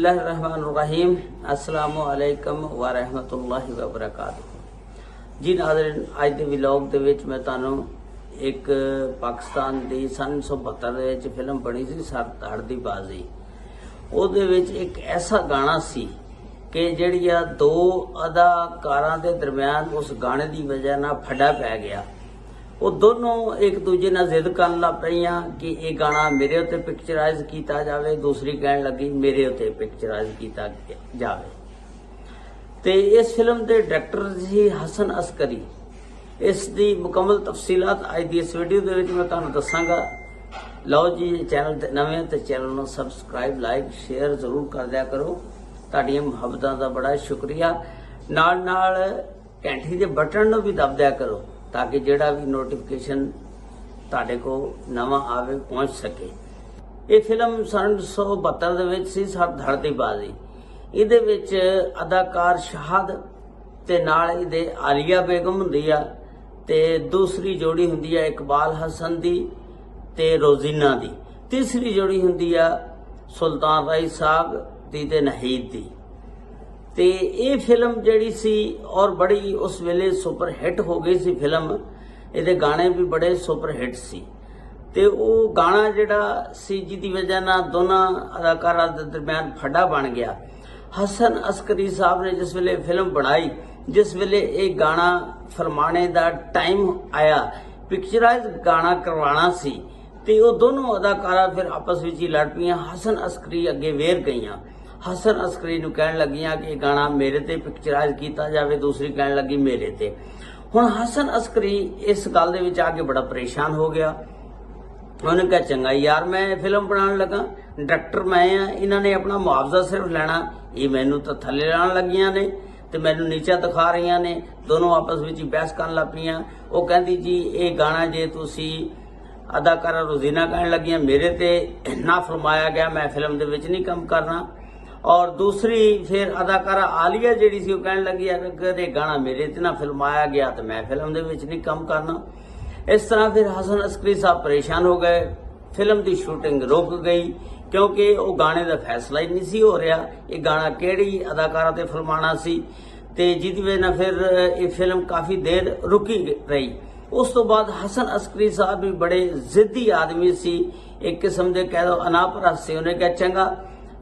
बिस्मिल्लाहिर्रहमानिर्रहीम अस्सलामु अलैकुम व रहमतुल्लाहि व बरकातुहू जी नाज़रीन, अज के व्लॉग के विच मैं तुहानू एक पाकिस्तान की सन 1972 फिल्म बनी सी सरदार दी बाजी। ਉਹਦੇ ਵਿੱਚ एक ऐसा गाना सी कि ਜਿਹੜੀਆਂ दो अदाकारां दे दरम्यान उस गाने की वजह ना फड़ा पै गया। वो दोनों एक दूजे नाल जिद करन लग पईयां कि ये गाना मेरे उत्ते पिक्चराइज किया जाए, दूसरी कहन लगी मेरे उत्ते पिक्चराइज किया जाए। ते इस फिल्म के डायरैक्टर सी हसन अस्करी। इसकी मुकम्मल तफसीलात अज की इस वीडियो के विच मैं तुहानू दसांगा। लो जी, चैनल ते नवें ते चैनल नूं सबसक्राइब लाइक शेयर जरूर कर दिया करो। तुहाडीआं मुहब्बतां दा बड़ा शुक्रिया। नाल नाल घंटी के बटन नूं भी दब दिया करो ताकि जिहड़ा भी नोटिफिकेशन तुहाडे को नवां आवे पहुंच सके। ये फिल्म सन 1972 दे विच सी सरदार दी बाजी। इहदे विच अदाकार शहाद ते नाल इहदे आलिया बेगम हुंदी आ ते दूसरी जोड़ी हुंदी आ इकबाल हसन दी ते रोजीना दी। तीसरी जोड़ी हुंदी आ सुल्तान राई साहब दी ते नहीद दी। ते ये फिल्म जिहड़ी सी और बड़ी उस वेले सुपर हिट हो गई सी फिल्म। इहदे गाने भी बड़े सुपर हिट सी ते वो गाना जिहड़ा सी जिहदी वजह नाल दोनों अदाकारां दे दरम्यान फड़ा बन गया। हसन अस्करी साहब ने जिस वेले फिल्म बनाई, जिस वेले ये गाना फरमाने दा टाइम आया, पिक्चराइज गाना करवाना सी ते वो दोनों अदाकारा फिर आपस विच ही लड़ पईयां। हसन अस्करी अगे वेर गईयां। हसन अस्करी नूं कहण लगियां कि गाना मेरे ते पिक्चराइज किया जाए, दूसरी कहण लगी मेरे ते। हुण हसन अस्करी इस गल दे विच आके बड़ा परेशान हो गया। उन्होंने कहा चंगा यार, मैं फिल्म बनाने लगा, डायरैक्टर मैं हाँ, इन्हों ने अपना मुआवजा सिर्फ लेना, ये मैनू तो थले लाने लगियां ने ते मैनू नीचा दिखा रही ने। दोनों आपस में बहस कर लग पईयां। वो कहती जी ये गाना जे तुसी अदाकारा रोजीना कहन लगियां मेरे ते ना फिल्माया गया, मैं फिल्म दे विच नहीं काम करना। और दूसरी फिर अदाकारा आलिया जिहड़ी सी कहन लगी अगर ये गाना मेरे ते ना फिल्माया गया तो मैं फिल्म दे विच नहीं काम करना। इस तरह फिर हसन अस्करी साहब परेशान हो गए। फिल्म की शूटिंग रुक गई क्योंकि वो गाने का फैसला ही नहीं सी हो रहा, ये गाना किहड़ी अदाकारा ते फिल्माना सी ते जिहदी वजह नाल फिर ये फिल्म काफ़ी देर रुकी रही। उस तो बाद हसन अस्करी साहब भी बड़े जिद्दी आदमी सी, एक किस्म के कह दो अनापरस्त से। उन्हें कहा चंगा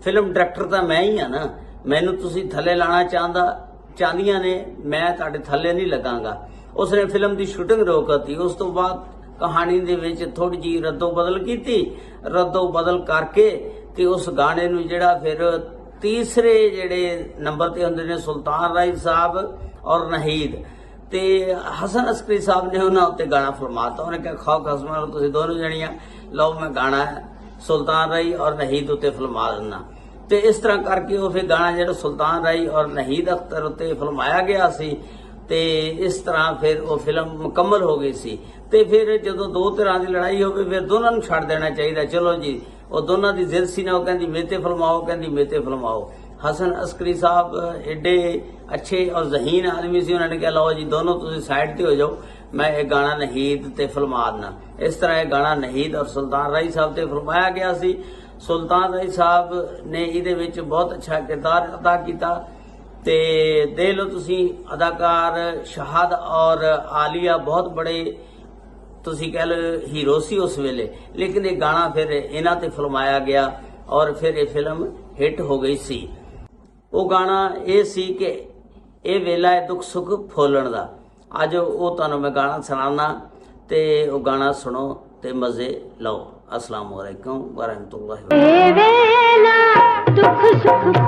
फिल्म डायरैक्टर तो मैं ही हाँ ना, मैनू तुसी थले लाना चाहदियां ने, मैं तुहाडे थले नहीं लगांगा। उसने फिल्म की शूटिंग रोकती। उस तो बाद कहानी दे विच थोड़ी जी रद्दो बदल की, रद्दो बदल करके ते उस गाने नूं जिहड़ा फिर तीसरे जिहड़े नंबर ते हुंदे ने सुल्तान राई साहब और नहीद ते हसन अस्करी साहब ने उन्होंने उत्ते गाना फरमाता। उन्हें कहा खाओ खसमा तुसीं दोनों जणियां लो, मैं गाना सुल्तान राई और नहीद उत्ते फिल्मा देना। ते इस तरह करके वो फिर गाना जिहड़ा सुल्तान राई और नहीद अख्तर उत्ते फिल्माया गया सी ते इस तरह फिर वो फिल्म मुकम्मल हो गई सी। ते फिर जदों दो तरह की लड़ाई हो फिर दोनों नूं छड्ड देना चाहिए। चलो जी, वो दोनों की जिद सी ना, वो कहती मेरे ते फिल्माओ, कहती मेरे ते फिल्माओ। हसन अस्करी साहब एडे अच्छे और जहीन आदमी से, उन्होंने कहा लो जी दोनों तुम साइड ते हो जाओ, मैं ये गाना नहीद ते फिल्मा देना। इस तरह यह गाना नहीद और सुल्तान राई साहब ते फिल्माया गया सी। सुल्तान राई साहब ने इहदे विच बहुत अच्छा किरदार अदा किया ते दे लो तुसी अदाकार शहाद और आलिया बहुत बड़े तुसी कह लो हीरो सी उस वेले, लेकिन ये गाना फिर इन्हां ते फिल्माया गया और फिर ये फिल्म हिट हो गई सी। वो गाना ये सी कि ये वेला है दुख सुख फोलण दा। अज वो तुहानूं मैं गाना सुणाना ते वो गाना सुनो ते मजे लो। अस्सलाम वालेकुम व रहमतुल्लाहि व बरकातहू।